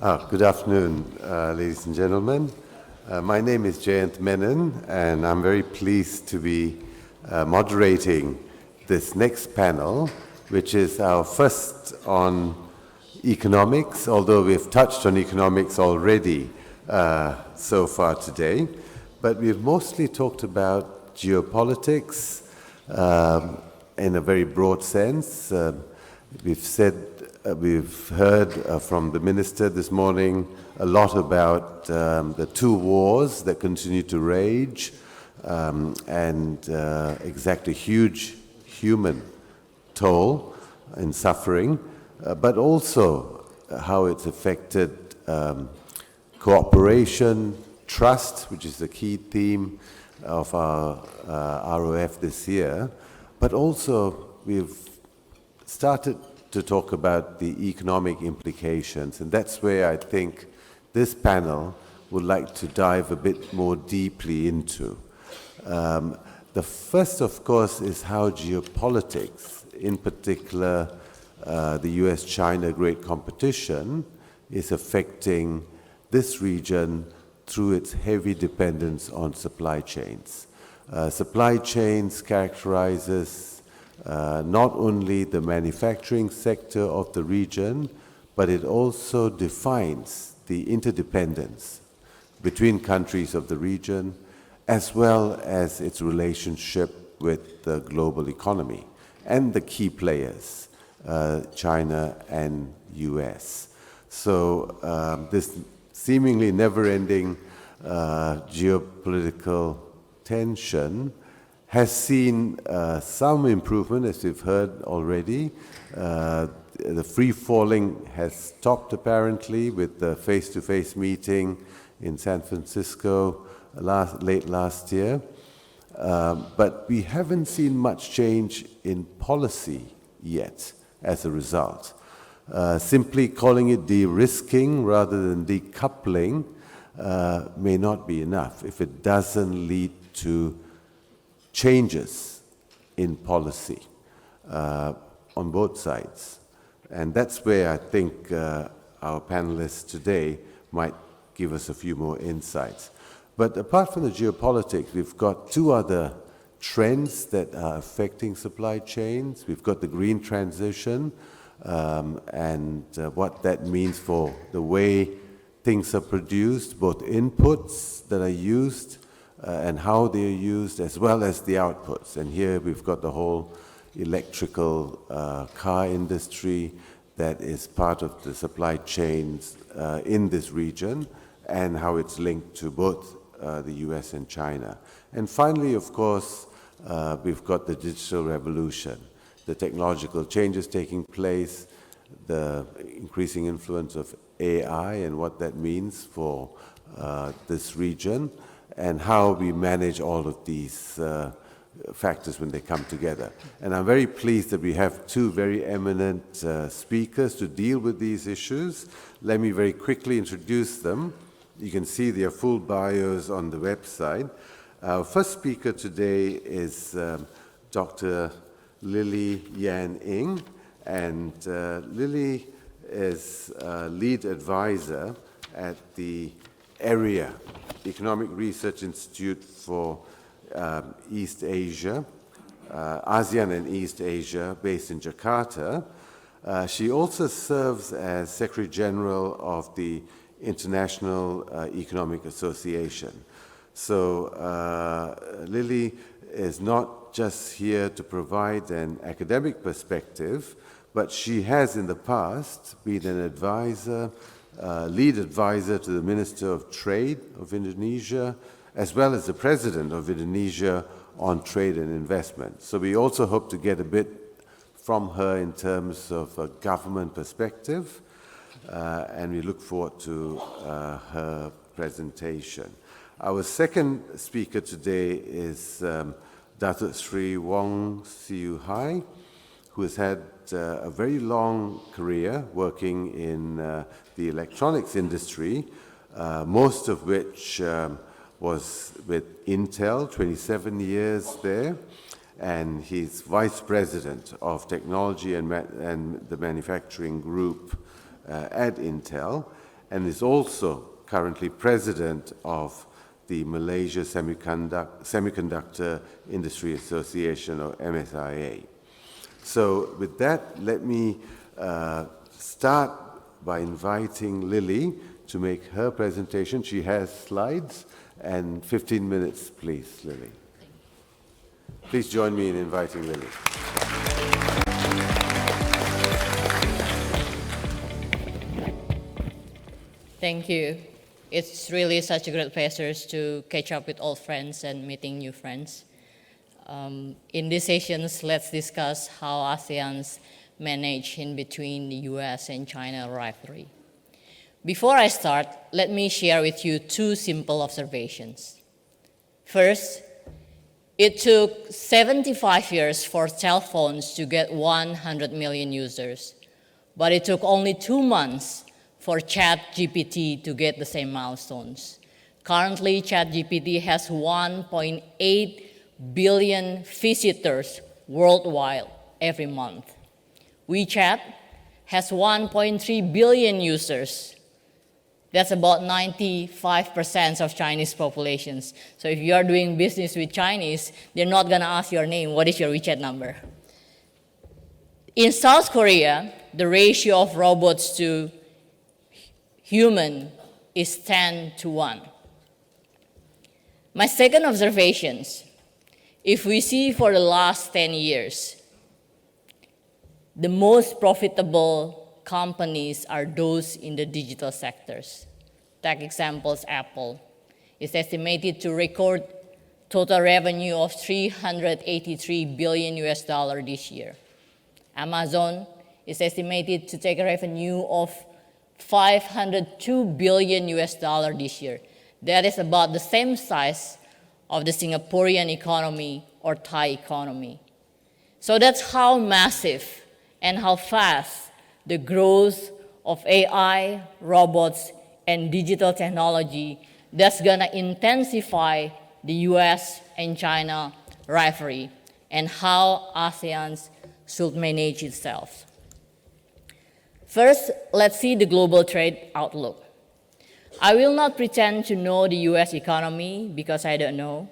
Good afternoon, ladies and gentlemen. My name is Jayant Menon, and I'm very pleased to be moderating this next panel, which is our first on economics, although we've touched on economics already so far today. But we've mostly talked about geopolitics in a very broad sense. We've heard from the minister this morning a lot about the two wars that continue to rage and exact a huge human toll and suffering, but also how it's affected cooperation, trust, which is the key theme of our ROF this year, but also we've started to talk about the economic implications, and that's where I think this panel would like to dive a bit more deeply into. The first, of course, is how geopolitics, in particular the US-China great competition, is affecting this region through its heavy dependence on supply chains. Supply chains characterizes not only the manufacturing sector of the region, but it also defines the interdependence between countries of the region, as well as its relationship with the global economy and the key players, China and US. So this seemingly never-ending geopolitical tension has seen some improvement, as we've heard already. The free-falling has stopped, apparently, with the face-to-face meeting in San Francisco late last year. But we haven't seen much change in policy yet as a result. Simply calling it de-risking rather than decoupling may not be enough if it doesn't lead to changes in policy on both sides. And that's where I think our panelists today might give us a few more insights. But apart from the geopolitics, we've got two other trends that are affecting supply chains. We've got the green transition and what that means for the way things are produced, both inputs that are used and how they are used, as well as the outputs. And here we've got the whole electrical car industry that is part of the supply chains in this region, and how it's linked to both the US and China. And finally, of course, we've got the digital revolution, the technological changes taking place, the increasing influence of AI and what that means for this region, and how we manage all of these factors when they come together. And I'm very pleased that we have two very eminent speakers to deal with these issues. Let me very quickly introduce them. You can see their full bios on the website. Our first speaker today is Dr. Lili Yan Ing, and Lili is lead advisor at the ERIA, Economic Research Institute for East Asia, ASEAN and East Asia, based in Jakarta. She also serves as Secretary General of the International Economic Association. So Lili is not just here to provide an academic perspective, but she has in the past been an advisor, lead advisor to the Minister of Trade of Indonesia, as well as the President of Indonesia on trade and investment. So we also hope to get a bit from her in terms of a government perspective, and we look forward to her presentation. Our second speaker today is Dato Sri Wong Siew, who has had a very long career working in the electronics industry, most of which was with Intel, 27 years there, and he's Vice President of Technology and the Manufacturing Group at Intel. and is also currently president of the Malaysia Semiconductor Industry Association, or MSIA. So with that, let me start by inviting Lili to make her presentation. She has slides, and 15 minutes, please, Lili. Please join me in inviting Lili. Thank you. It's really such a great pleasure to catch up with old friends and meeting new friends. In these sessions, let's discuss how ASEAN's manage in between the US and China rivalry. Before I start, let me share with you two simple observations. First, it took 75 years for cell phones to get 100 million users, but it took only 2 months for ChatGPT to get the same milestones. Currently, ChatGPT has 1.8 billion visitors worldwide every month. WeChat has 1.3 billion users. That's about 95% of Chinese populations. So if you are doing business with Chinese, they're not gonna ask your name, what is your WeChat number? In South Korea, the ratio of robots to human is 10:1. My second observation, if we see for the last 10 years, the most profitable companies are those in the digital sectors. Take examples, Apple is estimated to record total revenue of $383 billion this year. Amazon is estimated to take a revenue of $502 billion this year. That is about the same size of the Singaporean economy or Thai economy. So that's how massive and how fast the growth of AI, robots, and digital technology that's gonna intensify the US and China rivalry and how ASEAN should manage itself. First, let's see the global trade outlook. I will not pretend to know the US economy because I don't know,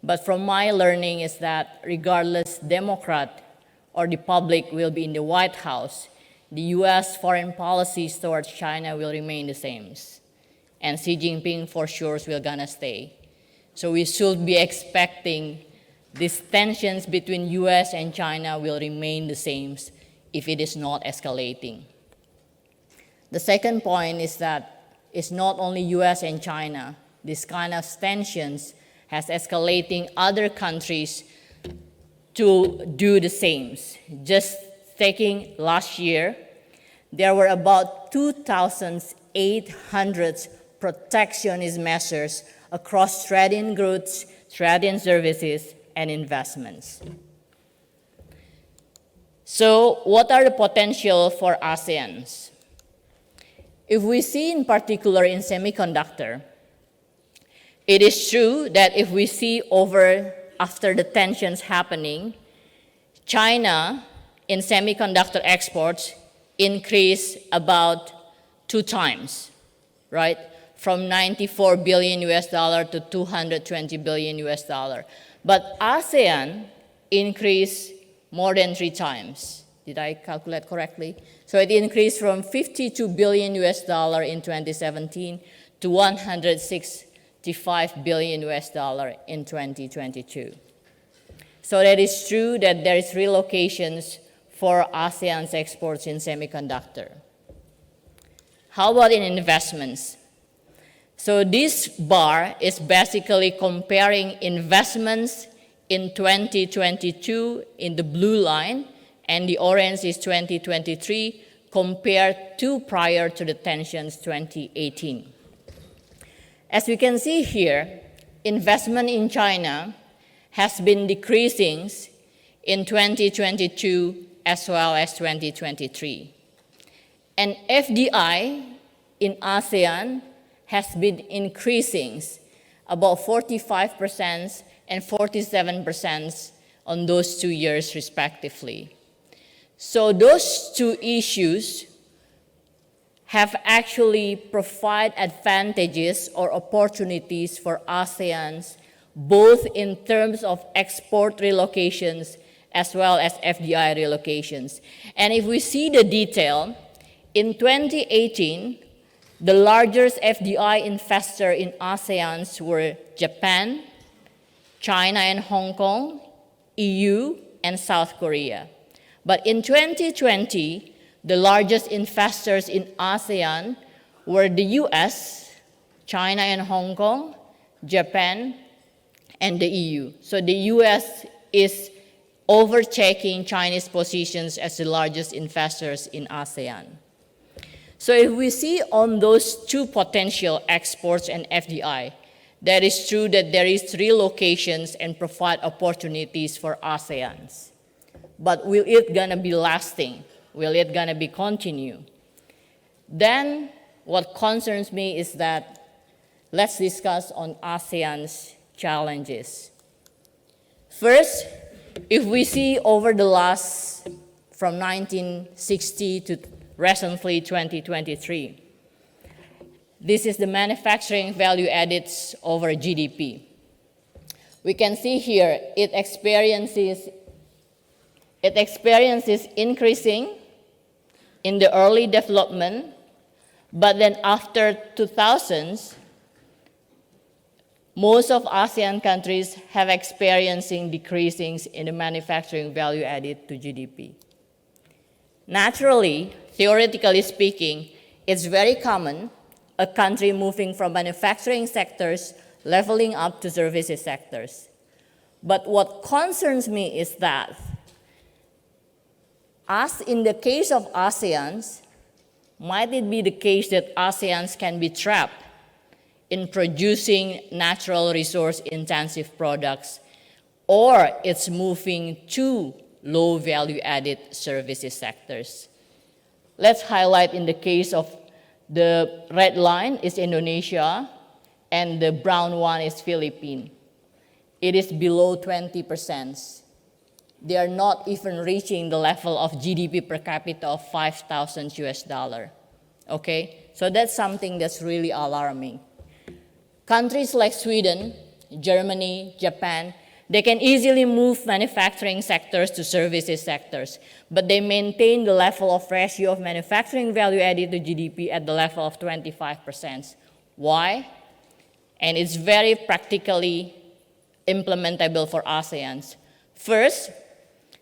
but from my learning is that regardless Democrat or the public will be in the White House, the US foreign policies towards China will remain the same. And Xi Jinping for sure will gonna stay. So we should be expecting these tensions between US and China will remain the same if it is not escalating. The second point is that it's not only US and China. This kind of tensions has escalating other countries to do the same. Just taking last year, there were about 2,800 protectionist measures across trading goods, trading services, and investments. So what are the potential for ASEAN? If we see in particular in semiconductor, it is true that if we see after the tensions happening, China in semiconductor exports increased about 2 times, right? From $94 billion to $220 billion. But ASEAN increased more than 3 times. Did I calculate correctly? So it increased from $52 billion in 2017 to $165 billion in 2022. So that is true that there is relocations for ASEAN's exports in semiconductor. How about in investments? So this bar is basically comparing investments in 2022 in the blue line, and the orange is 2023 compared to prior to the tensions 2018. As we can see here, investment in China has been decreasing in 2022 as well as 2023. And FDI in ASEAN has been increasing about 45% and 47% on those 2 years respectively. So those two issues have actually provided advantages or opportunities for ASEANs, both in terms of export relocations as well as FDI relocations. And if we see the detail, in 2018, the largest FDI investor in ASEANs were Japan, China and Hong Kong, EU, and South Korea. But in 2020, the largest investors in ASEAN were the US, China and Hong Kong, Japan, and the EU. So the US is overtaking Chinese positions as the largest investors in ASEAN. So if we see on those two potential exports and FDI, that is true that there is relocations and provide opportunities for ASEANs. But will it gonna be lasting? Will it gonna be continue? Then what concerns me is that let's discuss on ASEAN's challenges. First, if we see over the last, from 1960 to recently 2023, this is the manufacturing value added over GDP. We can see here it experiences increasing in the early development, but then after 2000s, most of ASEAN countries have experiencing decreasing in the manufacturing value added to GDP. Naturally, theoretically speaking, it's very common a country moving from manufacturing sectors leveling up to services sectors. But what concerns me is that, as in the case of ASEANs, might it be the case that ASEANs can be trapped in producing natural resource intensive products, or it's moving to low value added services sectors? Let's highlight in the case of the red line is Indonesia and the brown one is Philippines. It is below 20%. They are not even reaching the level of GDP per capita of 5,000 US dollar. Okay, so that's something that's really alarming. Countries like Sweden, Germany, Japan, they can easily move manufacturing sectors to services sectors, but they maintain the level of ratio of manufacturing value added to GDP at the level of 25%. Why? And it's very practically implementable for ASEANs. First,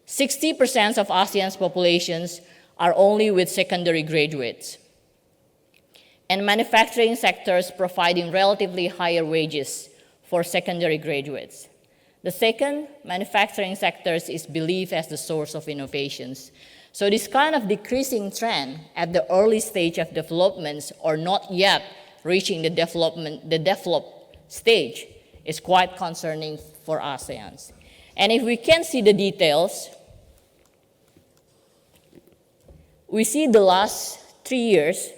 60% of ASEAN's populations are only with secondary graduates, and manufacturing sectors providing relatively higher wages for secondary graduates. The second, manufacturing sectors is believed as the source of innovations. So this kind of decreasing trend at the early stage of developments or not yet reaching the developed stage is quite concerning for ASEANs. And if we can see the details, we see the last 3 years,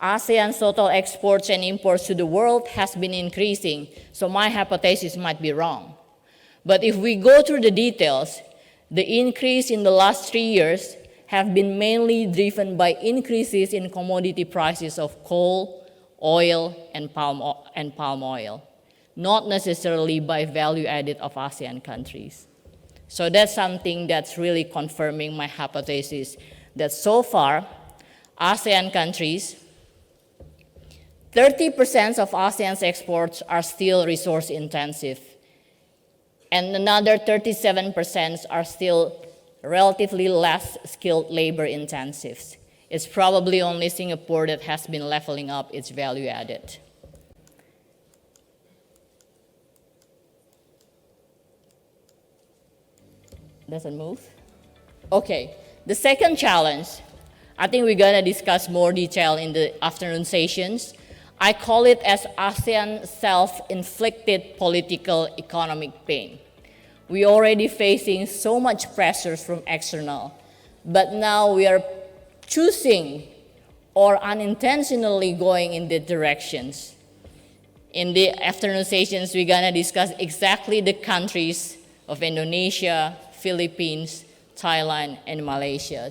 ASEAN's total exports and imports to the world has been increasing, so my hypothesis might be wrong. But if we go through the details, the increase in the last 3 years have been mainly driven by increases in commodity prices of coal, oil, and palm oil, not necessarily by value added of ASEAN countries. So that's something that's really confirming my hypothesis that so far, ASEAN countries, 30% of ASEAN's exports are still resource intensive, and another 37% are still relatively less skilled labor intensive. It's probably only Singapore that has been leveling up its value added. Doesn't move? Okay, the second challenge, I think we're gonna discuss more detail in the afternoon sessions. I call it as ASEAN self-inflicted political economic pain. We're already facing so much pressures from external, but now we are choosing or unintentionally going in the directions. In the afternoon sessions, we're gonna discuss exactly the countries of Indonesia, Philippines, Thailand, and Malaysia.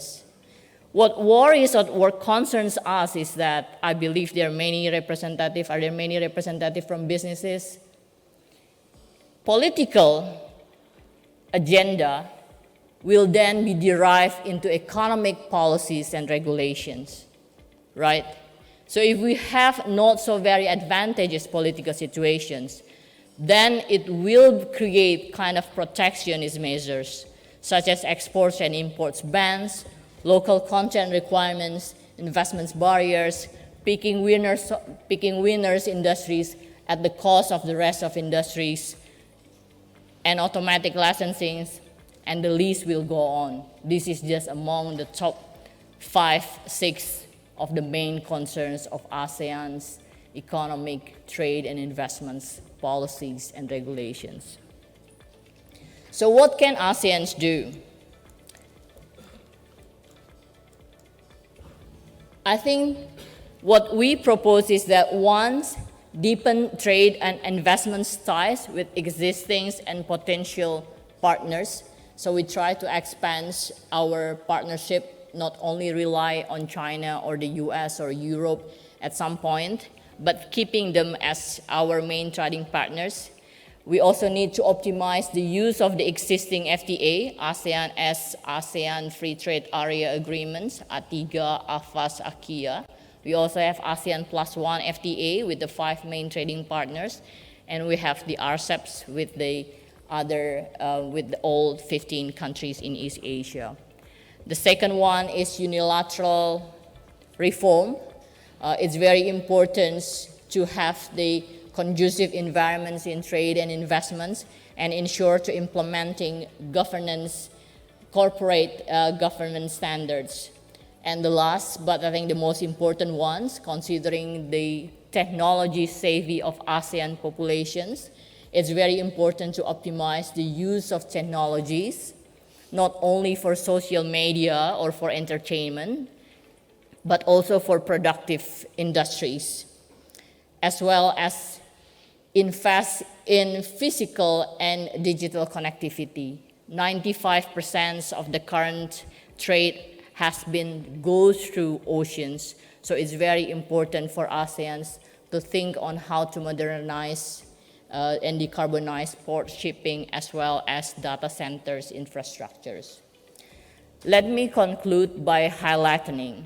What worries or what concerns us is that I believe there are many representatives. Are there many representatives from businesses? Political agenda will then be derived into economic policies and regulations, right? So if we have not so very advantageous political situations, then it will create kind of protectionist measures, such as exports and imports bans, local content requirements, investments barriers, picking winners industries at the cost of the rest of industries, and automatic licensing, and the list will go on. This is just among the top 5, 6 of the main concerns of ASEAN's economic, trade, and investments policies and regulations. So what can ASEANs do? I think what we propose is that once deepen trade and investment ties with existing and potential partners. So we try to expand our partnership, not only rely on China or the US or Europe at some point, but keeping them as our main trading partners. We also need to optimize the use of the existing FTA, ASEAN Free Trade Area Agreements, ATIGA, AFAS, AKIA. We also have ASEAN +1 FTA with the 5 main trading partners, and we have the RCEPs with the other, with all 15 countries in East Asia. The second one is unilateral reform. It's very important to have the conducive environments in trade and investments and ensure to implementing governance, corporate governance standards. And the last, but I think the most important ones, considering the technology savvy of ASEAN populations, it's very important to optimize the use of technologies, not only for social media or for entertainment, but also for productive industries, as well as invest in physical and digital connectivity. 95% of the current trade goes through oceans. So it's very important for ASEANs to think on how to modernize and decarbonize port shipping as well as data centers infrastructures. Let me conclude by highlighting,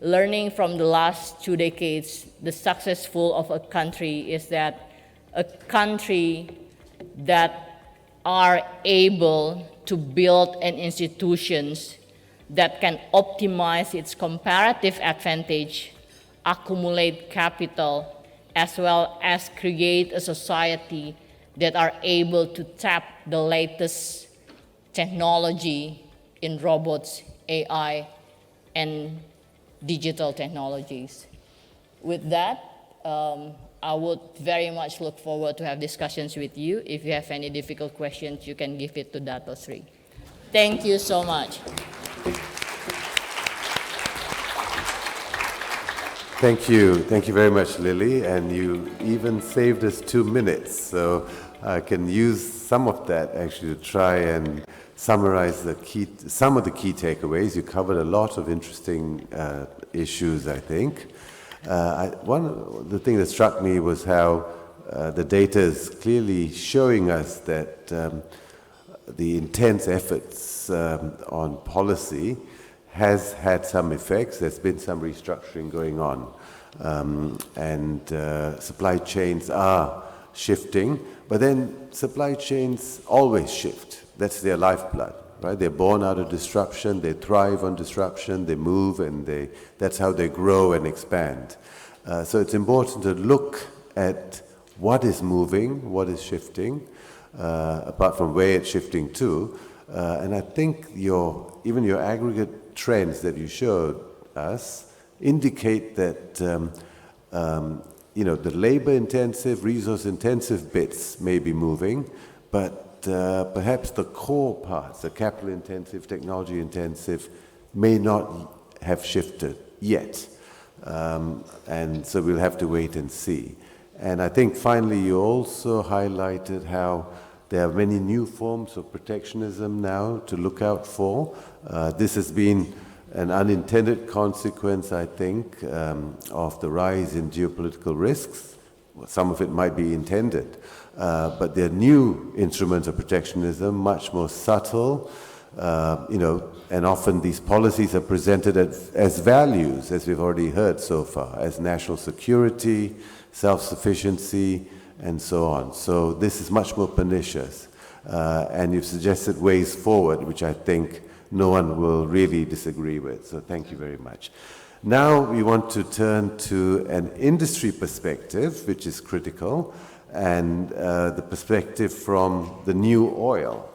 learning from the last 2 decades, the successful of a country is that a country that are able to build an institutions that can optimize its comparative advantage, accumulate capital, as well as create a society that are able to tap the latest technology in robots, AI, and digital technologies. With that, I would very much look forward to have discussions with you. If you have any difficult questions, you can give it to Dato Seri. Thank you so much. Thank you. Thank you very much, Lili. And you even saved us 2 minutes. So I can use some of that actually to try and summarize some of the key takeaways. You covered a lot of interesting issues, I think. One of the things that struck me was how the data is clearly showing us that the intense efforts on policy has had some effects. There's been some restructuring going on. Supply chains are shifting, but then supply chains always shift. That's their lifeblood, right? They're born out of disruption, they thrive on disruption, they move, and that's how they grow and expand. So it's important to look at what is moving, what is shifting, apart from where it's shifting to. And I think even your aggregate trends that you showed us indicate that the labor-intensive, resource-intensive bits may be moving, but perhaps the core parts, the capital-intensive, technology-intensive, may not have shifted yet. And so we'll have to wait and see. And I think finally you also highlighted how there are many new forms of protectionism now to look out for. This has been an unintended consequence, I think, of the rise in geopolitical risks. Some of it might be intended, but there are new instruments of protectionism, much more subtle, and often these policies are presented as values, as we've already heard so far, as national security, self-sufficiency, and so on. So this is much more pernicious. And you've suggested ways forward, which I think no one will really disagree with. So thank you very much. Now we want to turn to an industry perspective, which is critical, and the perspective from the new oil,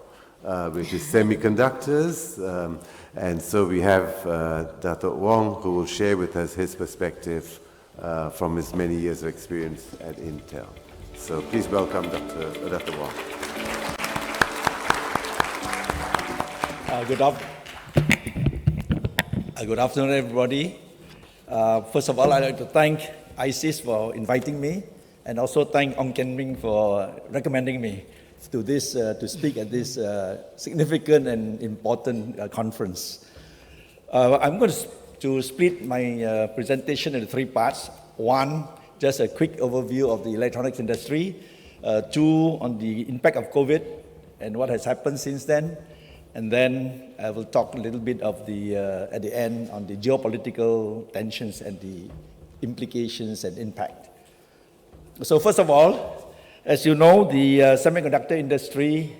which is semiconductors. And so we have Dato Wong, who will share with us his perspective from his many years of experience at Intel. So please welcome Dato Wong. Good afternoon, everybody. First of all, I'd like to thank ISEAS for inviting me, and also thank Ong Ken Ming for recommending me to this to speak at this significant and important conference. I'm going to split my presentation into three parts. One, just a quick overview of the electronics industry. Two, on the impact of COVID and what has happened since then. And then I will talk a little bit of at the end on the geopolitical tensions and the implications and impact. So first of all, as you know, the semiconductor industry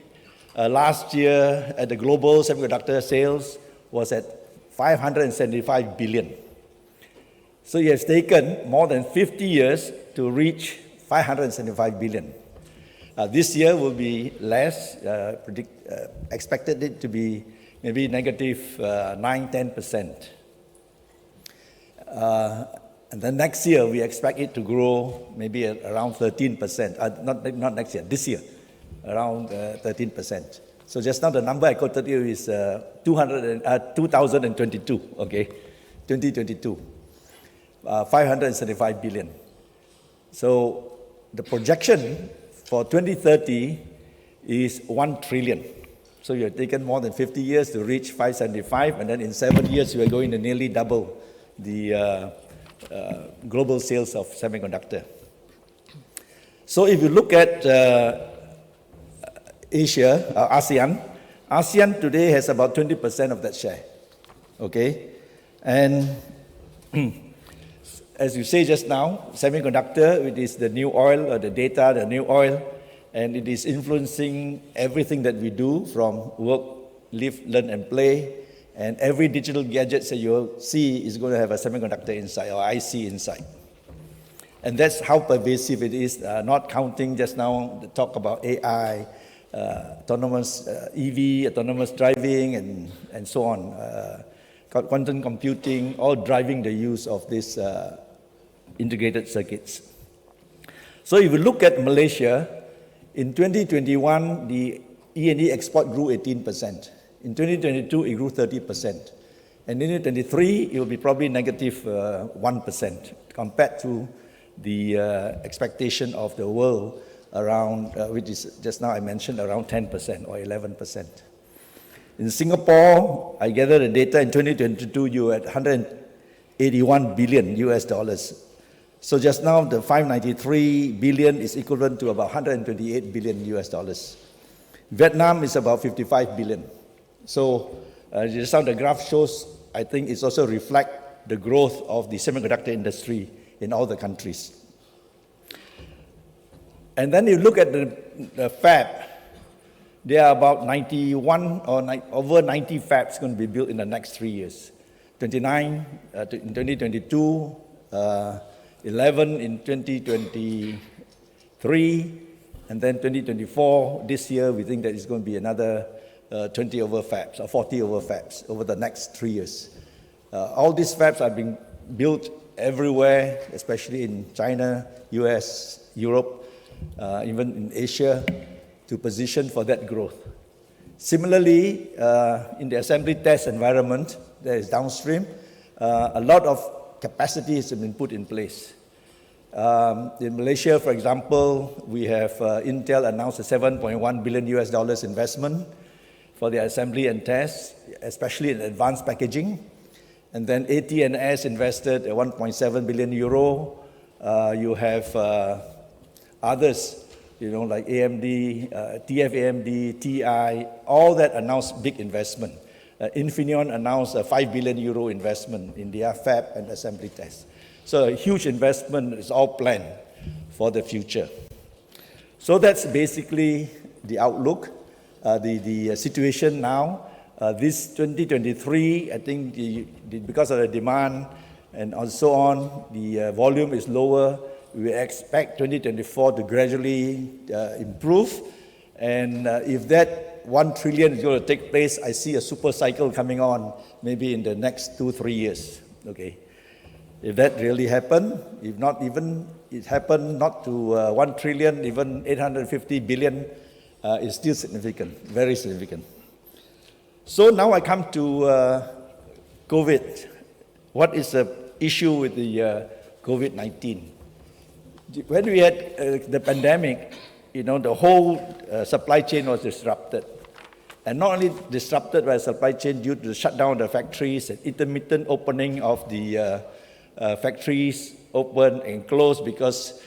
last year at the global semiconductor sales was at 575 billion. So it has taken more than 50 years to reach 575 billion. This year will be less, expected it to be maybe negative 9-10%. And then next year, we expect it to grow maybe at around 13%. Not next year, this year, around 13%. So just now the number I quoted you is 2022, okay? 2022, 575 billion. So the projection for 2030 is 1 trillion. So you have taken more than 50 years to reach 575, and then in 7 years you are going to nearly double the global sales of semiconductor. So if you look at Asia, ASEAN today has about 20% of that share, okay? And as you say just now, semiconductor, it is the new oil, or the data, the new oil, and it is influencing everything that we do from work, live, learn, and play. And every digital gadget that you'll see is going to have a semiconductor inside, or IC inside. And that's how pervasive it is, not counting just now the talk about AI, autonomous EV, autonomous driving, and so on, quantum computing, all driving the use of these integrated circuits. So if you look at Malaysia, in 2021, the E&E export grew 18%. In 2022, it grew 30%. And in 2023, it will be probably negative 1% compared to the expectation of the world around, which is just now I mentioned, around 10% or 11%. In Singapore, I gather the data in 2022, you were at $181 billion US dollars. So just now, the 593 billion is equivalent to about 128 billion US dollars. Vietnam is about 55 billion. So just how the graph shows, I think it's also reflect the growth of the semiconductor industry in all the countries. And then you look at the fab, there are about 91 or over 90 fabs going to be built in the next 3 years. 29 in 2022, 11 in 2023, and then 2024, this year, we think that it's going to be another 20 over fabs or 40 over fabs over the next 3 years. All these fabs are being built everywhere, especially in China, US, Europe, even in Asia, to position for that growth. Similarly, in the assembly test environment, there is downstream, a lot of capacity has been put in place. In Malaysia, for example, we have Intel announced a $7.1 billion US dollars investment for the assembly and test, especially in advanced packaging. And then AT&S invested 1.7 billion euro. You have others, like AMD, TFAMD, TI, all that announced big investment. Infineon announced a 5 billion euro investment in their fab and assembly test. So a huge investment is all planned for the future. So that's basically the outlook, the situation now. This 2023, I think because of the demand and so on, the volume is lower. We expect 2024 to gradually improve. And if that 1 trillion is going to take place, I see a super cycle coming on maybe in the next 2-3 years. Okay. If that really happened, if not even it happened not to 1 trillion, even 850 billion is still significant, very significant. So now I come to COVID. What is the issue with the COVID-19? When we had the pandemic, the whole supply chain was disrupted. And not only disrupted by supply chain due to the shutdown of the factories and intermittent opening of the factories, open and close because,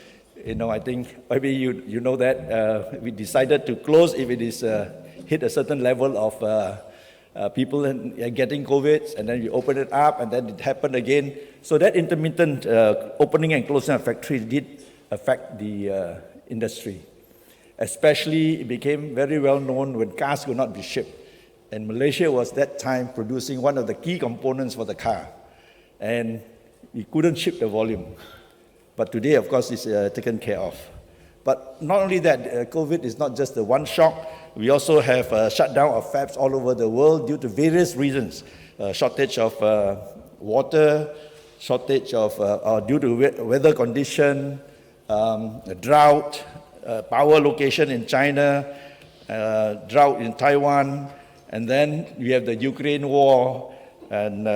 I think maybe you know that we decided to close if it is hit a certain level of people getting COVID, and then we open it up, and then it happened again. So that intermittent opening and closing of factories did affect the industry. Especially, it became very well known when cars could not be shipped. And Malaysia was that time producing one of the key components for the car. And we couldn't ship the volume. But today, of course, it's taken care of. But not only that, COVID is not just the one shock. We also have a shutdown of fabs all over the world due to various reasons. Shortage of water, shortage of, due to weather condition, drought, power location in China, drought in Taiwan, and then we have the Ukraine war, and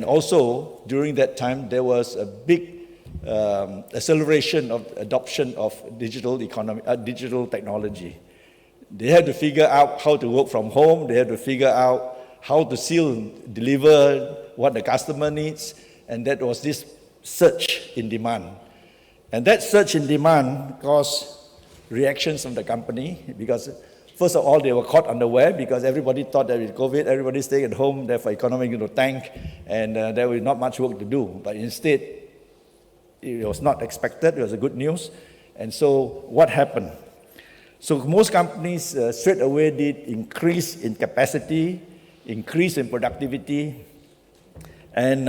also during that time there was a big acceleration of adoption of digital technology. They had to figure out how to work from home. They had to figure out how to deliver what the customer needs, and that was this surge in demand. And that surge in demand caused reactions from the company because, first of all, they were caught unaware because everybody thought that with COVID, everybody staying at home, therefore economy is going to tank, and there was not much work to do. But instead, it was not expected. It was a good news. And so what happened? So most companies straight away did increase in capacity, increase in productivity, and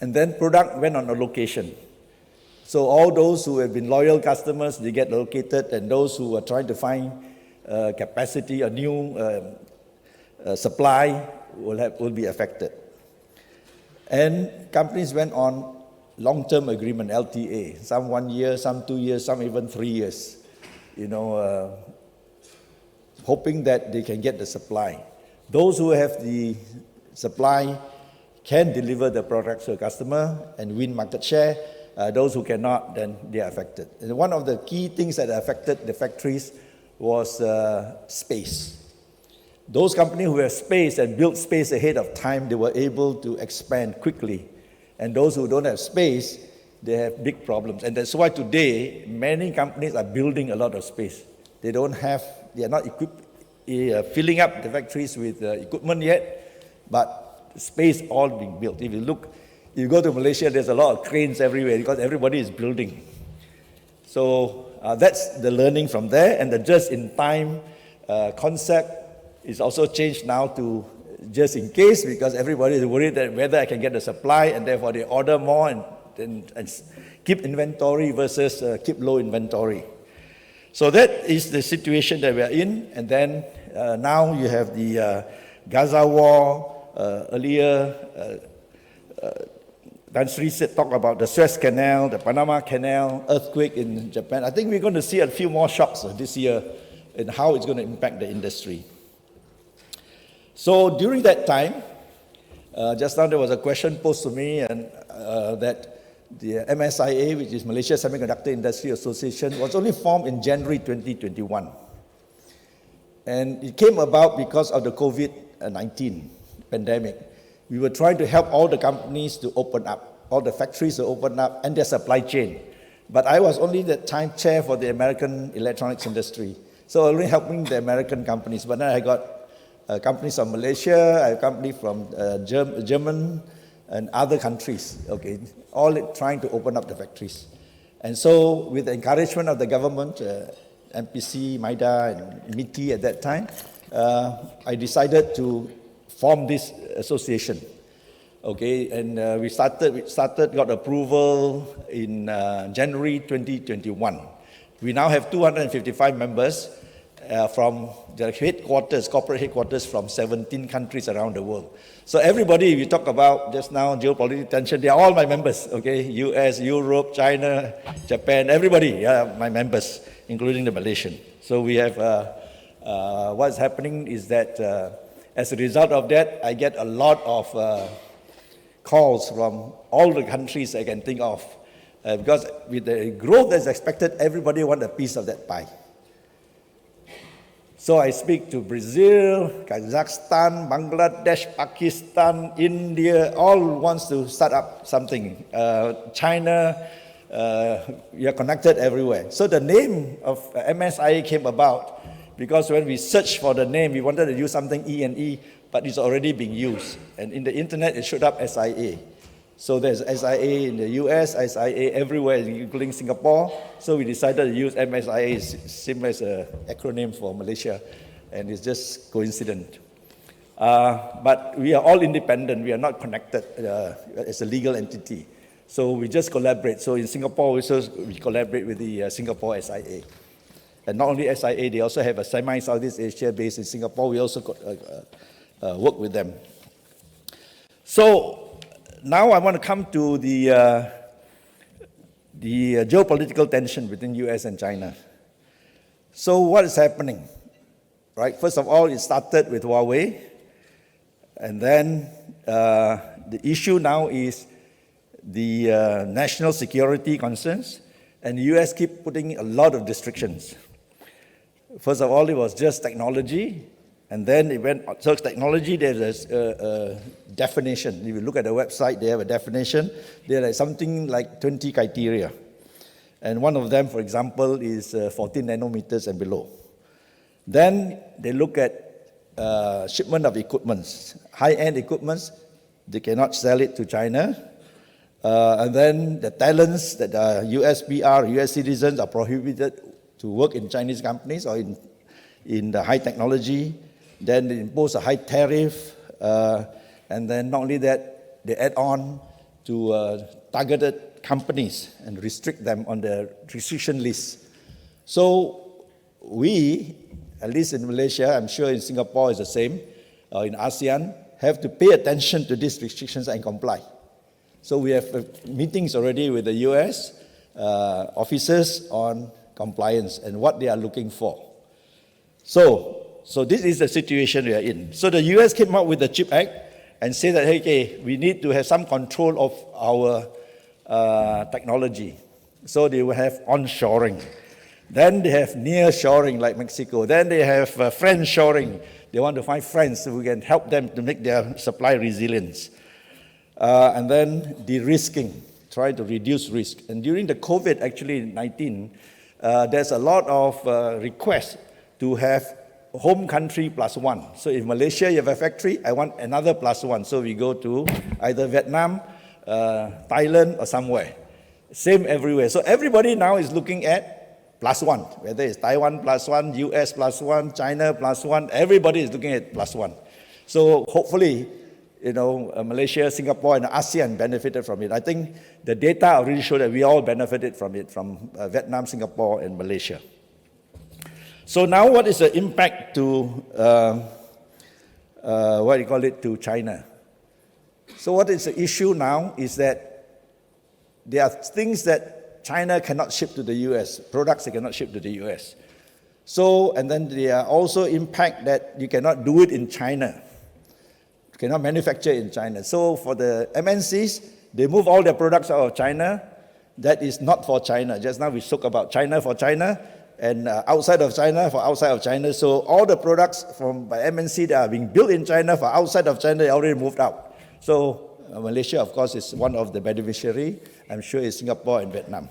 then product went on allocation. So all those who have been loyal customers, they get allocated, and those who are trying to find capacity, a new supply will be affected. And companies went on long-term agreement, LTA, some 1 year, some 2 years, some even 3 years, hoping that they can get the supply. Those who have the supply can deliver the products to the customer and win market share. Those who cannot, then they are affected. And one of the key things that affected the factories was space. Those companies who have space and built space ahead of time, they were able to expand quickly. And those who don't have space, they have big problems. And that's why today, many companies are building a lot of space. They are not equipped, filling up the factories with equipment yet, but space all being built. If you go to Malaysia, there's a lot of cranes everywhere because everybody is building. So that's the learning from there, and the just-in-time concept is also changed now to just in case, because everybody is worried that whether I can get the supply, and therefore they order more and keep inventory versus keep low inventory. So that is the situation that we are in. And then now you have the Gaza war. Earlier, Dan Sri talked about the Suez Canal, the Panama Canal, earthquake in Japan. I think we're going to see a few more shocks this year and how it's going to impact the industry. So during that time, just now there was a question posed to me, and that the MSIA, which is Malaysia Semiconductor Industry Association, was only formed in January 2021. And it came about because of the COVID-19 pandemic. we were trying to help all the companies to open up, all the factories to open up, and their supply chain. But I was only that time chair for the American electronics industry. So only helping the American companies. But then I got companies from Malaysia, I have companies from German and other countries, okay, all trying to open up the factories. And so with the encouragement of the government, MPC, MIDA, and MITI at that time, I decided to form this association. Okay, and we started, got approval in January 2021. We now have 255 members from the headquarters, corporate headquarters from 17 countries around the world. So everybody, we talk about just now, geopolitical tension, they are all my members, okay? US, Europe, China, Japan, everybody, my members, including the Malaysian. So we have, what's happening is that as a result of that, I get a lot of calls from all the countries I can think of. Because with the growth that's expected, everybody wants a piece of that pie. So I speak to Brazil, Kazakhstan, Bangladesh, Pakistan, India, all wants to start up something. China, we are connected everywhere. So the name of MSIA came about because when we searched for the name, we wanted to use something E&E, but it's already being used. And in the internet, it showed up SIA. So there's SIA in the US, SIA everywhere, including Singapore. So we decided to use MSIA, same as an acronym for Malaysia, and it's just coincident. But we are all independent. We are not connected as a legal entity. So we just collaborate. So in Singapore, we collaborate with the Singapore SIA. And not only SIA, they also have a semi-Southeast Asia based in Singapore. We also work with them. So now I want to come to the geopolitical tension between US and China. So what is happening? Right? First of all, it started with Huawei. And then the issue now is the national security concerns. And the US keep putting a lot of restrictions. First of all, it was just technology. And then it went, so technology, there's a definition. If you look at the website, they have a definition. There is something like 20 criteria. And one of them, for example, is 14 nanometers and below. Then they look at shipment of equipments. High-end equipments, they cannot sell it to China. And then the talents that are US PR, US citizens are prohibited to work in Chinese companies or in the high technology. Then they impose a high tariff, and then not only that, they add on to targeted companies and restrict them on the restriction list. So we, at least in Malaysia, I'm sure in Singapore is the same, in ASEAN, have to pay attention to these restrictions and comply. So we have meetings already with the US officers on compliance and what they are looking for. So this is the situation we are in. So the US came up with the CHIP Act and said that, hey, okay, we need to have some control of our technology. So they will have onshoring. Then they have nearshoring like Mexico. Then they have friendshoring. They want to find friends who can help them to make their supply resilience. And then de-risking, try to reduce risk. And during the COVID, actually, 19, there's a lot of requests to have home country plus one. So if Malaysia, you have a factory, I want another plus one. So we go to either Vietnam, Thailand, or somewhere. Same everywhere. So everybody now is looking at plus one, whether it's Taiwan plus one, US plus one, China plus one, everybody is looking at plus one. So hopefully, you know, Malaysia, Singapore, and ASEAN benefited from it. I think the data already show that we all benefited from it, from Vietnam, Singapore, and Malaysia. So now what is the impact to, to China? So what is the issue now is that there are things that China cannot ship to the US, products they cannot ship to the US. So, and then there are also impact that you cannot do it in China. You cannot manufacture in China. So for the MNCs, they move all their products out of China. That is not for China. Just now we spoke about China for China, and outside of China for outside of China. So all the products by MNC that are being built in China for outside of China, they already moved out. So Malaysia, of course, is one of the beneficiary. I'm sure it's Singapore and Vietnam.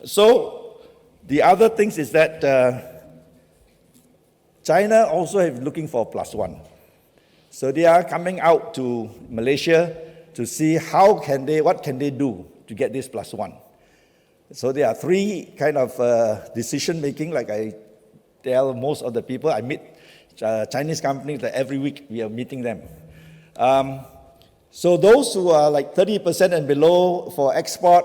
So the other things is that China also is looking for +1. So they are coming out to Malaysia to see what can they do to get this +1. So there are three kind of decision making, like I tell most of the people. I meet Chinese companies that every week we are meeting them. So those who are like 30% and below for export,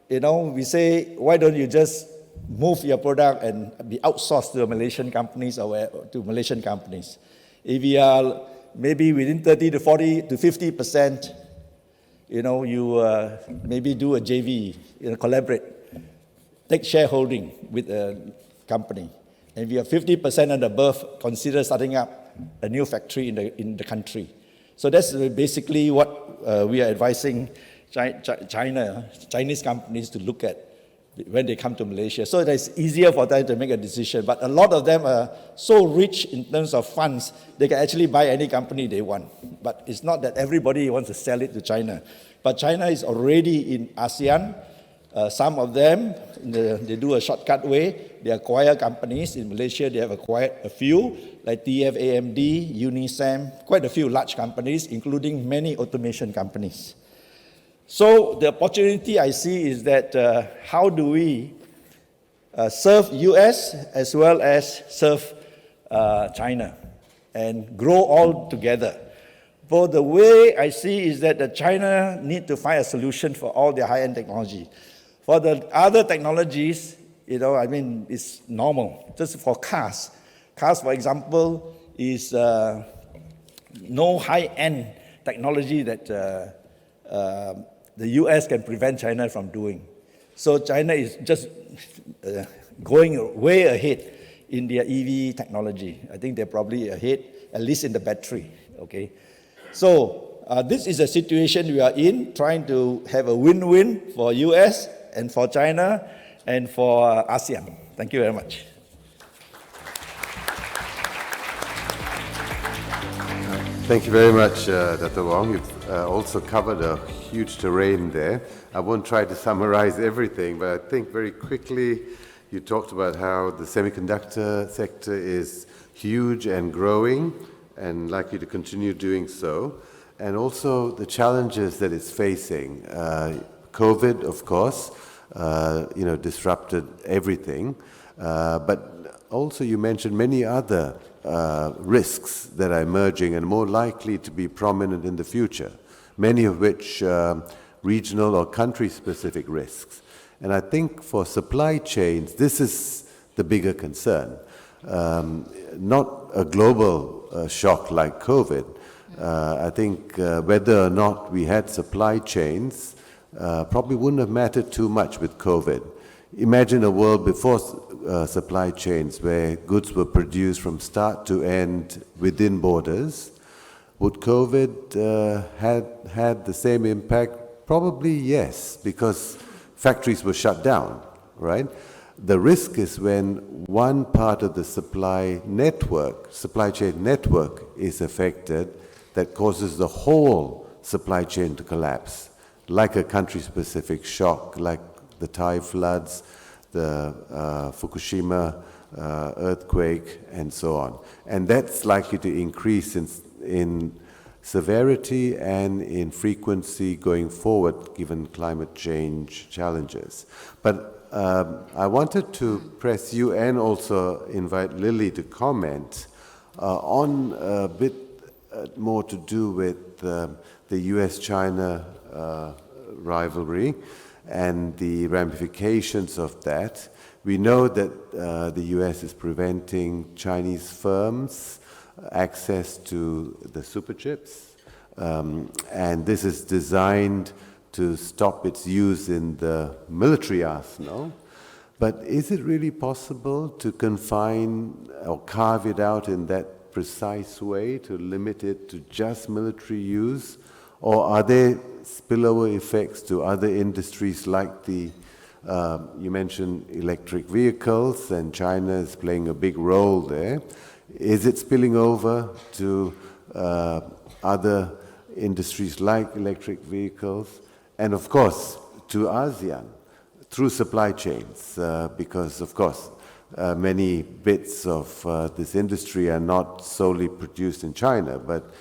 we say, why don't you just move your product and be outsourced to Malaysian companies or to Malaysian companies? If you are maybe within 30 to 40 to 50%, you maybe do a JV, collaborate, take shareholding with a company. And if you are 50% and above, consider starting up a new factory in the country. So that's basically what we are advising Chinese companies to look at when they come to Malaysia. So it's easier for them to make a decision. But a lot of them are so rich in terms of funds, they can actually buy any company they want. But it's not that everybody wants to sell it to China. But China is already in ASEAN. Some of them, they do a shortcut way. They acquire companies. In Malaysia, they have acquired a few, like TFAMD, Unisem, quite a few large companies, including many automation companies. So the opportunity I see is that how do we serve US as well as serve China and grow all together. But the way I see is that China need to find a solution for all their high-end technology. For the other technologies, it's normal. Just for cars. Cars, for example, is no high-end technology that the US can prevent China from doing. So China is just going way ahead in their EV technology. I think they're probably ahead, at least in the battery, okay? So this is a situation we are in, trying to have a win-win for US and for China and for ASEAN. Thank you very much. Thank you very much, Dato Wong. You've also covered a huge terrain there. I won't try to summarize everything, but I think very quickly you talked about how the semiconductor sector is huge and growing and likely to continue doing so, and also the challenges that it's facing. COVID, of course, disrupted everything, but also you mentioned many other risks that are emerging and more likely to be prominent in the future, many of which regional or country-specific risks. And I think for supply chains, this is the bigger concern. Not a global shock like COVID. I think whether or not we had supply chains probably wouldn't have mattered too much with COVID. Imagine a world before supply chains where goods were produced from start to end within borders. Would COVID had the same impact? Probably yes, because factories were shut down, right? The risk is when one part of the supply chain network is affected, that causes the whole supply chain to collapse, like a country-specific shock, like the Thai floods, the Fukushima earthquake, and so on. And that's likely to increase in severity and in frequency going forward, given climate change challenges. But I wanted to press you and also invite Lili to comment on a bit more to do with the US-China rivalry and the ramifications of that. We know that the US is preventing Chinese firms access to the superchips, and this is designed to stop its use in the military arsenal. But is it really possible to confine or carve it out in that precise way, to limit it to just military use? Or are there spillover effects to other industries like the, you mentioned electric vehicles, and China is playing a big role there. Is it spilling over to other industries like electric vehicles, and of course to ASEAN through supply chains, because of course many bits of this industry are not solely produced in China, but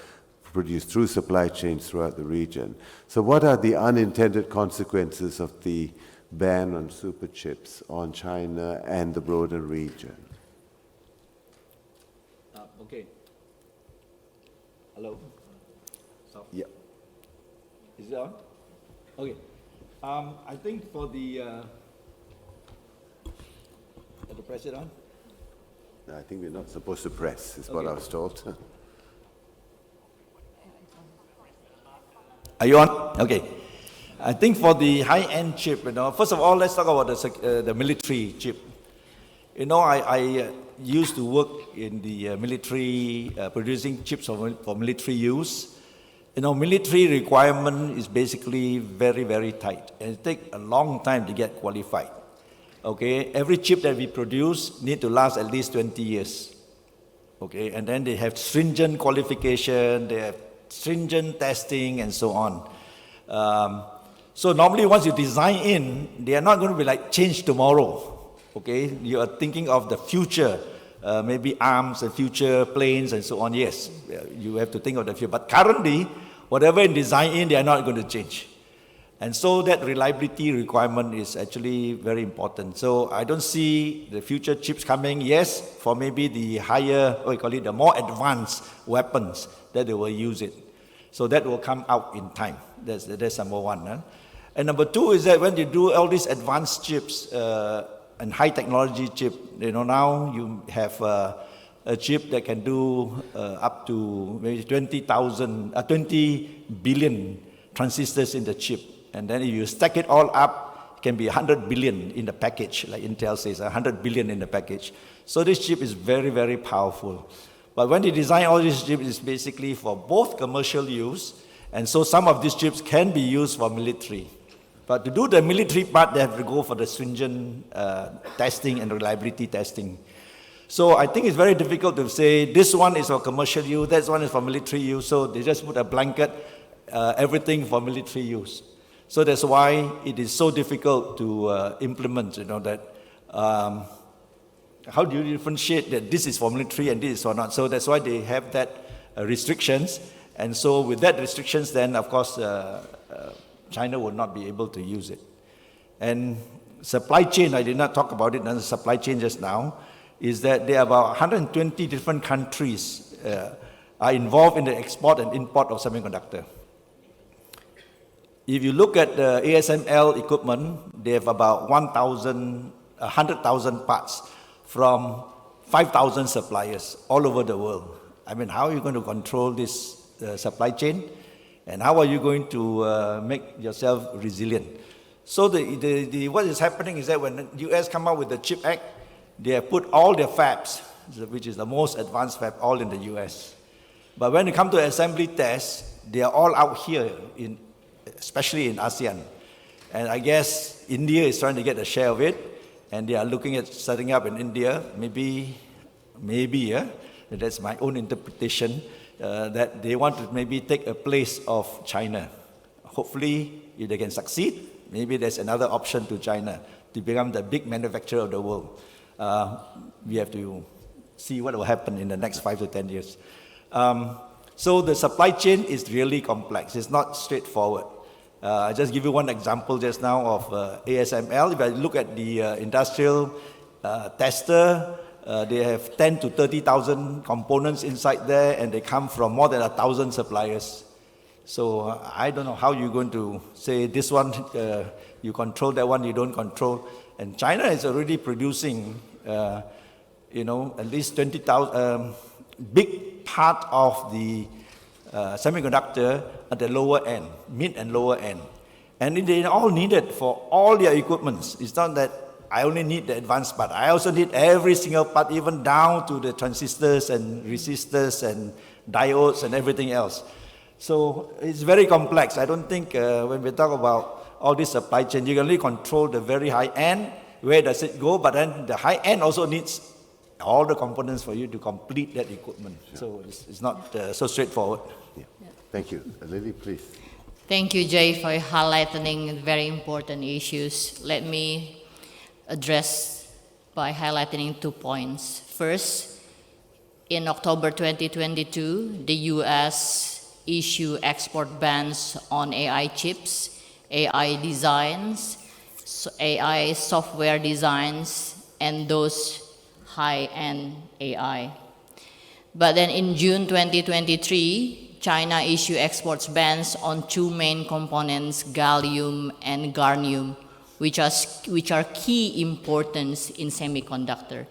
produced through supply chains throughout the region. So what are the unintended consequences of the ban on super chips on China and the broader region? Okay. Hello? So, Yeah. is it on? Okay. I think for the press it on? I think we're not supposed to press, is what Okay. I was told. Are you on? Okay. I think for the high-end chip, first of all, let's talk about the military chip. I used to work in the military, producing chips for military use. Military requirement is basically very, very tight, and it takes a long time to get qualified. Okay, every chip that we produce need to last at least 20 years. Okay, and then they have stringent qualification, they have stringent testing, and so on. So normally once you design in, they are not going to be like changed tomorrow. Okay, you are thinking of the future, maybe arms and future planes and so on. Yes, you have to think of the future. But currently, whatever in design in, they are not going to change. And so that reliability requirement is actually very important. So I don't see the future chips coming, yes, for maybe the higher, the more advanced weapons that they will use it. So that will come out in time. That's number one. Huh? And number two is that when you do all these advanced chips and high technology chip, now you have a chip that can do up to maybe 20 billion transistors in the chip. And then if you stack it all up, it can be 100 billion in the package, like Intel says, 100 billion in the package. So this chip is very, very powerful. But when they design all these chips, it's basically for both commercial use, and so some of these chips can be used for military. But to do the military part, they have to go for the stringent testing and reliability testing. So I think it's very difficult to say this one is for commercial use, that one is for military use, so they just put a blanket, everything for military use. So that's why it is so difficult to implement, that how do you differentiate that this is for military and this is for not? So that's why they have that restrictions. And so with that restrictions, then of course, China will not be able to use it. And supply chain, I did not talk about it, and the supply chain just now, is that there are about 120 different countries are involved in the export and import of semiconductor. If you look at the ASML equipment, they have about 100,000 parts from 5,000 suppliers all over the world. I mean, how are you going to control this supply chain? And how are you going to make yourself resilient? So what is happening is that when the US come out with the CHIP Act, they have put all their fabs, which is the most advanced fab, all in the US. But when it comes to assembly tests, they are all out here, especially in ASEAN. And I guess India is trying to get a share of it, and they are looking at setting up in India, maybe, that's my own interpretation, that they want to maybe take a place of China. Hopefully, if they can succeed, maybe there's another option to China to become the big manufacturer of the world. We have to see what will happen in the next 5 to 10 years. So the supply chain is really complex. It's not straightforward. I just give you one example just now of ASML. If I look at the industrial tester, they have 10 to 30,000 components inside there, and they come from more than 1,000 suppliers. So I don't know how you're going to say this one, you control, that one you don't control. And China is already producing, at least 20,000, big part of the semiconductor at the lower end, mid and lower end. And they all need it for all their equipments. It's not that I only need the advanced part. I also need every single part, even down to the transistors and resistors and diodes and everything else. So it's very complex. I don't think when we talk about all this supply chain, you can only control the very high end. Where does it go? But then the high end also needs all the components for you to complete that equipment. So it's not so straightforward. Yeah. Thank you. Lili, please. Thank you, Jay, for highlighting very important issues. Let me address by highlighting 2 points. First, in October 2022, the US issued export bans on AI chips, AI designs, AI software designs, and those high-end AI. But then in June 2023, China issued export bans on 2 main components, gallium and germanium, which are key importance in semiconductor.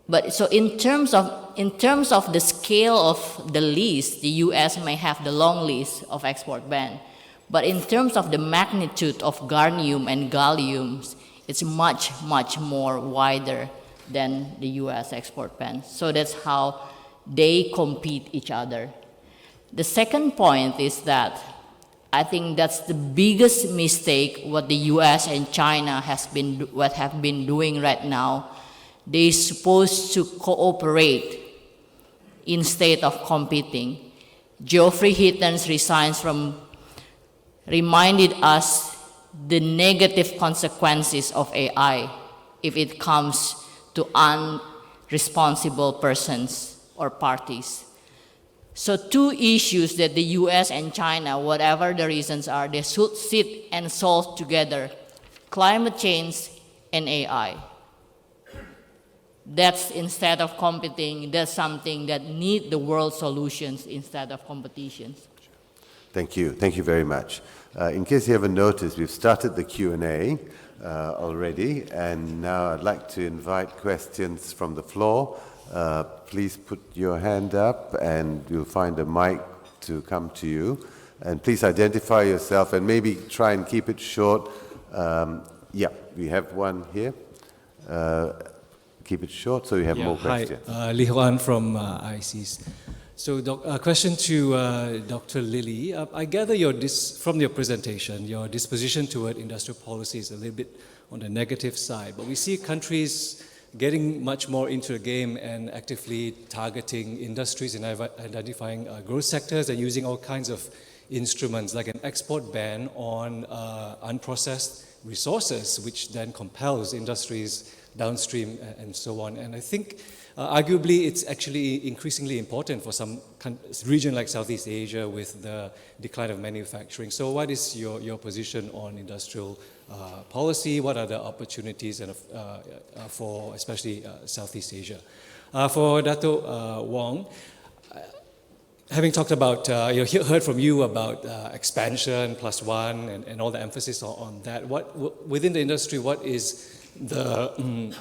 But so in terms of the scale of the list, the US may have the long list of export ban. But in terms of the magnitude of germanium and gallium, it's much, much more wider than the US export ban. So that's how they compete each other. The second point is that I think that's the biggest mistake what the US and China have been doing right now. They're supposed to cooperate instead of competing. Geoffrey Hinton's resign reminded us the negative consequences of AI if it comes to unresponsible persons or parties. So 2 issues that the US and China, whatever the reasons are, they should sit and solve together: climate change and AI. That's instead of competing, that's something that need the world solutions instead of competitions. Thank you. Thank you very much. In case you haven't noticed, we've started the Q&A already, and now I'd like to invite questions from the floor. Please put your hand up, and we'll find a mic to come to you. And please identify yourself, and maybe try and keep it short. Yeah, we have one here. Keep it short so we have more questions. Hi, Lili Yan from ISEAS. So, a question to Dr. Lili. I gather from your presentation, your disposition toward industrial policy is a little bit on the negative side, but we see countries getting much more into the game and actively targeting industries and identifying growth sectors and using all kinds of instruments like an export ban on unprocessed resources, which then compels industries downstream and so on. And I think arguably it's actually increasingly important for some region like Southeast Asia with the decline of manufacturing. So what is your position on industrial policy? What are the opportunities for especially Southeast Asia? For Dato Wong, having talked about, heard from you about expansion +1 and all the emphasis on that, within the industry, what is the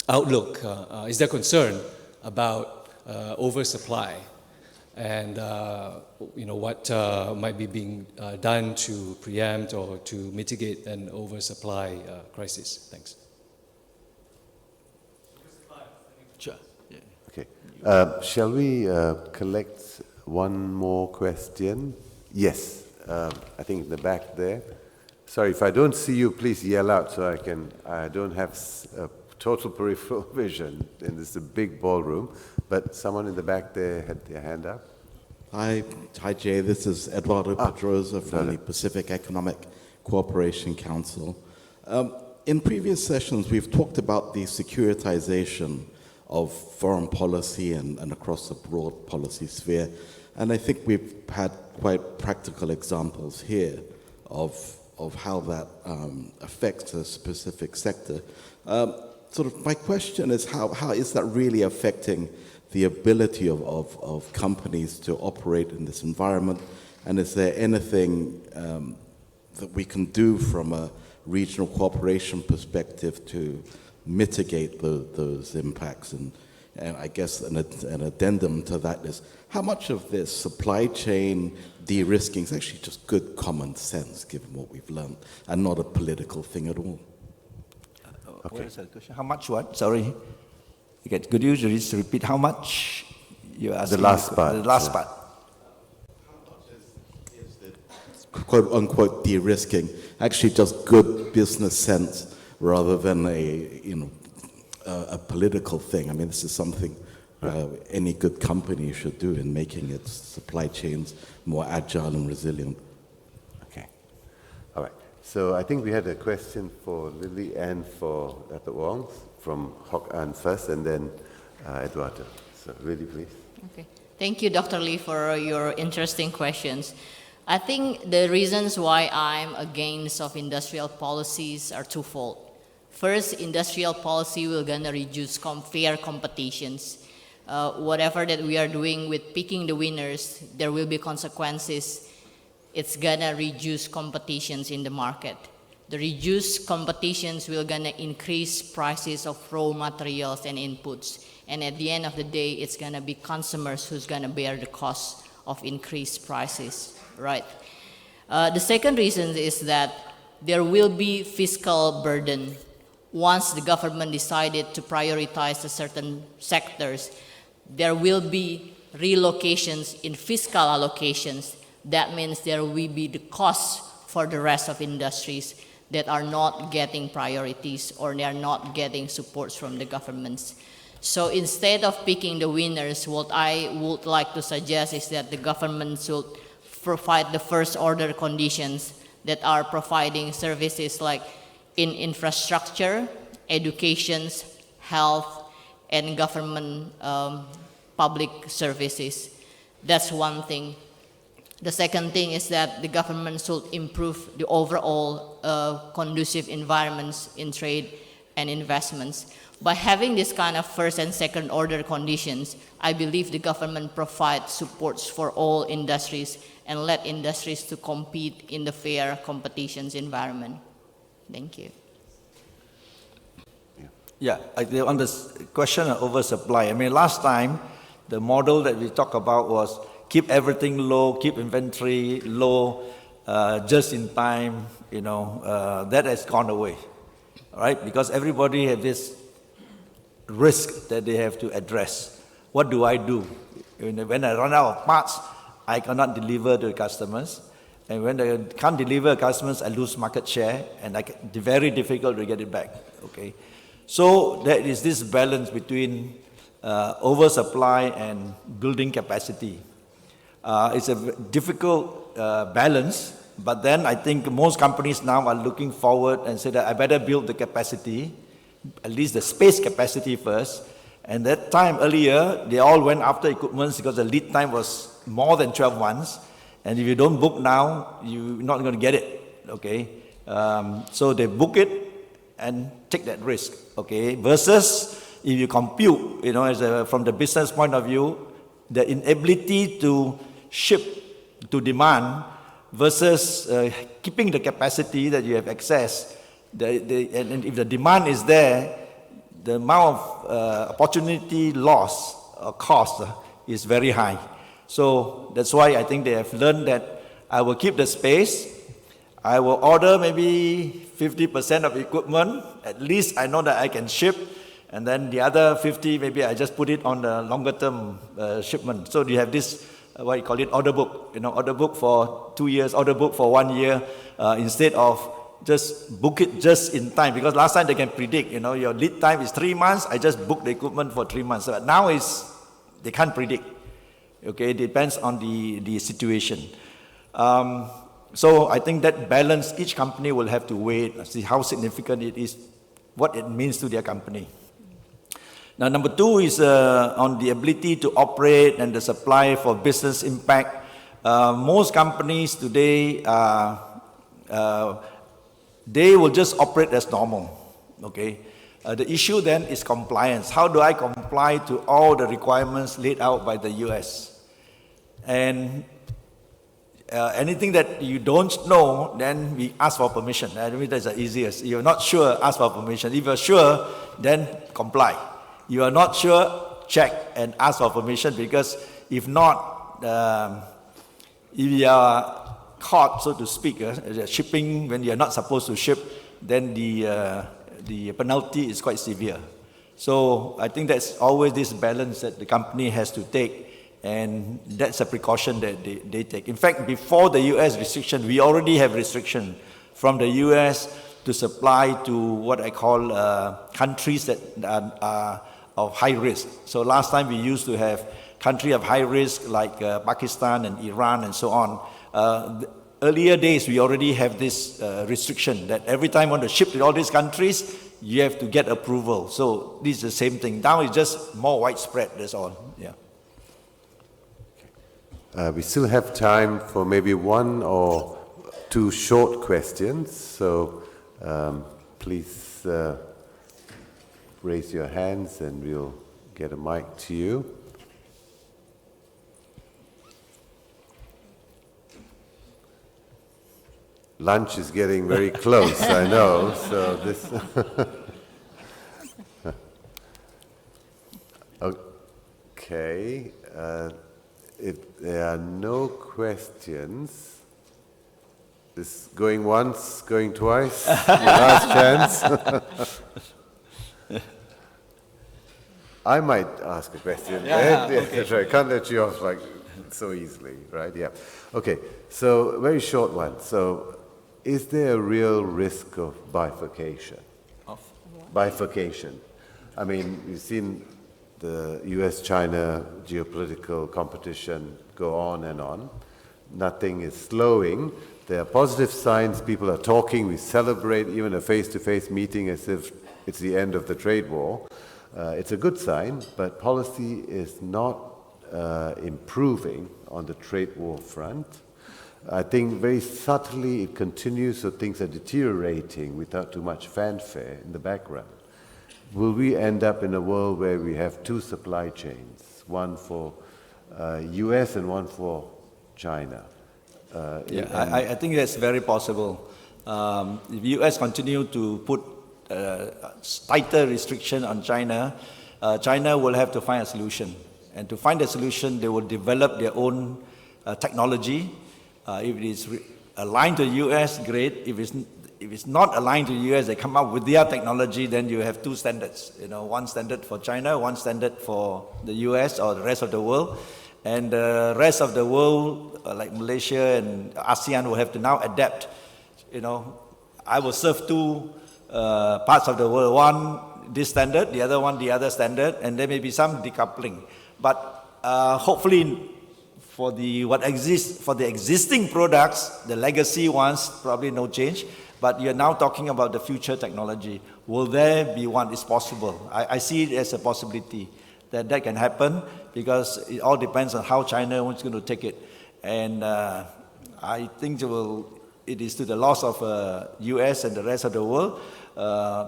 outlook? Is there concern about oversupply? And what might be being done to preempt or to mitigate an oversupply crisis? Thanks. Sure. Yeah. Okay. Shall we collect one more question? Yes. I think in the back there. Sorry, if I don't see you, please yell out so I don't have total peripheral vision in this big ballroom. But someone in the back there had their hand up. Hi, Jay. This is Eduardo Pedrosa from the Pacific Economic Cooperation Council. In previous sessions, we've talked about the securitization of foreign policy and across the broad policy sphere. And I think we've had quite practical examples here of how that affects a specific sector. My question is, how is that really affecting the ability of companies to operate in this environment? And is there anything that we can do from a regional cooperation perspective to mitigate those impacts? And I guess an addendum to that is, how much of this supply chain de-risking is actually just good common sense, given what we've learned, and not a political thing at all? Okay. What is the question? How much what? Sorry. Okay, could you just repeat how much you're asking? The last part. The last part. How much is the quote-unquote de-risking actually just good business sense rather than a a political thing. I mean, this is something any good company should do in making its supply chains more agile and resilient. Okay. All right. So I think we had a question for Lili and for Dato Wong from Hock An first, and then Eduardo. So Lili, please. Okay. Thank you, Dr. Lee, for your interesting questions. I think the reasons why I'm against of industrial policies are twofold. First, industrial policy will gonna reduce fair competitions. Whatever that we are doing with picking the winners, there will be consequences. It's gonna reduce competitions in the market. The reduced competitions will gonna increase prices of raw materials and inputs. And at the end of the day, it's gonna be consumers who's gonna bear the cost of increased prices, right? The second reason is that there will be fiscal burden. Once the government decided to prioritize the certain sectors, there will be relocations in fiscal allocations. That means there will be the costs for the rest of industries that are not getting priorities or they are not getting supports from the governments. So instead of picking the winners, what I would like to suggest is that the government should provide the first order conditions that are providing services like in infrastructure, education, health, and government public services. That's one thing. The second thing is that the government should improve the overall conducive environments in trade and investments. By having this kind of first and second order conditions, I believe the government provides supports for all industries and let industries to compete in the fair competitions environment. Thank you. Yeah, on this question of oversupply, I mean, last time, the model that we talked about was keep everything low, keep inventory low, just in time, that has gone away, right? Because everybody has this risk that they have to address. What do I do? When I run out of parts, I cannot deliver to customers. And when I can't deliver to customers, I lose market share, and it's very difficult to get it back, okay? So there is this balance between oversupply and building capacity. It's a difficult balance, but then I think most companies now are looking forward and say that I better build the capacity, at least the space capacity first. And that time earlier, they all went after equipment because the lead time was more than 12 months. And if you don't book now, you're not going to get it, okay? So they book it and take that risk, okay? Versus if you compute, from the business point of view, the inability to ship to demand versus keeping the capacity that you have access, and if the demand is there, the amount of opportunity loss or cost is very high. So that's why I think they have learned that I will keep the space, I will order maybe 50% of equipment, at least I know that I can ship, and then the other 50, maybe I just put it on the longer term shipment. So you have this, what you call it, order book, order book for 2 years, order book for 1 year, instead of just book it just in time. Because last time they can predict, your lead time is 3 months, I just book the equipment for 3 months. But now they can't predict, okay, it depends on the situation. So I think that balance, each company will have to weigh it, see how significant it is, what it means to their company. Now, number two is on the ability to operate and the supply for business impact. Most companies today, they will just operate as normal, okay? The issue then is compliance. How do I comply to all the requirements laid out by the US? And anything that you don't know, then we ask for permission. I mean, that's the easiest. If you're not sure, ask for permission. If you're sure, then comply. You are not sure, check and ask for permission, because if not, if you are caught, so to speak, shipping when you are not supposed to ship, then the penalty is quite severe. So I think that's always this balance that the company has to take, and that's a precaution that they take. In fact, before the US restriction, we already have restriction from the US to supply to what I call countries that are of high risk. So last time we used to have country of high risk like Pakistan and Iran and so on. Earlier days, we already have this restriction that every time you want to ship to all these countries, you have to get approval. So this is the same thing. Now it's just more widespread, that's all. Yeah. We still have time for maybe one or two short questions. So please raise your hands and we'll get a mic to you. Lunch is getting very close, I know, so this... Okay, if there are no questions, this going once, going twice, last chance. I might ask a question. Okay. I can't let you off like so easily, right? Yeah. Okay, so very short one. So, is there a real risk of bifurcation? Of Bifurcation. I mean, you've seen the US-China geopolitical competition go on and on. Nothing is slowing. There are positive signs. People are talking. We celebrate even a face-to-face meeting as if it's the end of the trade war. It's a good sign, but policy is not improving on the trade war front. I think very subtly it continues, so things are deteriorating without too much fanfare in the background. Will we end up in a world where we have two supply chains, one for US and one for China? I think that's very possible. If US continue to put tighter restriction on China, China will have to find a solution. And to find a solution, they will develop their own technology. If it is aligned to the US, great. If it's not aligned to the US, they come up with their technology, then you have two standards. You know, one standard for China, one standard for the US or the rest of the world. And the rest of the world, like Malaysia and ASEAN, will have to now adapt. You know, I will serve two parts of the world. One, this standard, the other one, the other standard, and there may be some decoupling. But hopefully, for the existing products, the legacy ones, probably no change. But you're now talking about the future technology. Will there be one? It's possible. I see it as a possibility that can happen because it all depends on how China is going to take it. And I think it is to the loss of US and the rest of the world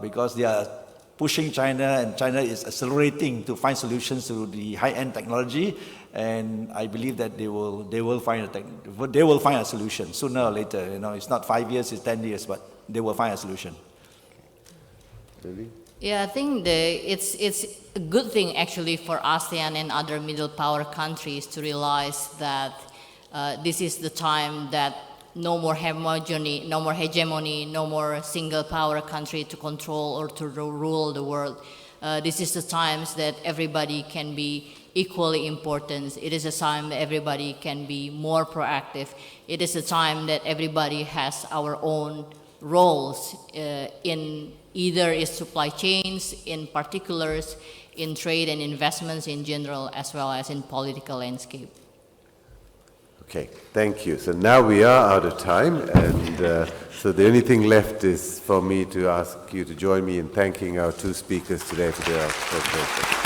because they are pushing China, and China is accelerating to find solutions to the high-end technology. And I believe that they will find a solution sooner or later. You know, it's not 5 years, it's 10 years, but they will find a solution. Lili? Yeah, I think it's a good thing actually for ASEAN and other middle power countries to realize that this is the time that no more hegemony, no more single power country to control or to rule the world. This is the times that everybody can be equally important. It is a time that everybody can be more proactive. It is a time that everybody has our own roles in either its supply chains, in particulars, in trade and investments in general, as well as in political landscape. Okay, thank you. So now we are out of time, and so the only thing left is for me to ask you to join me in thanking our two speakers today for their presentation.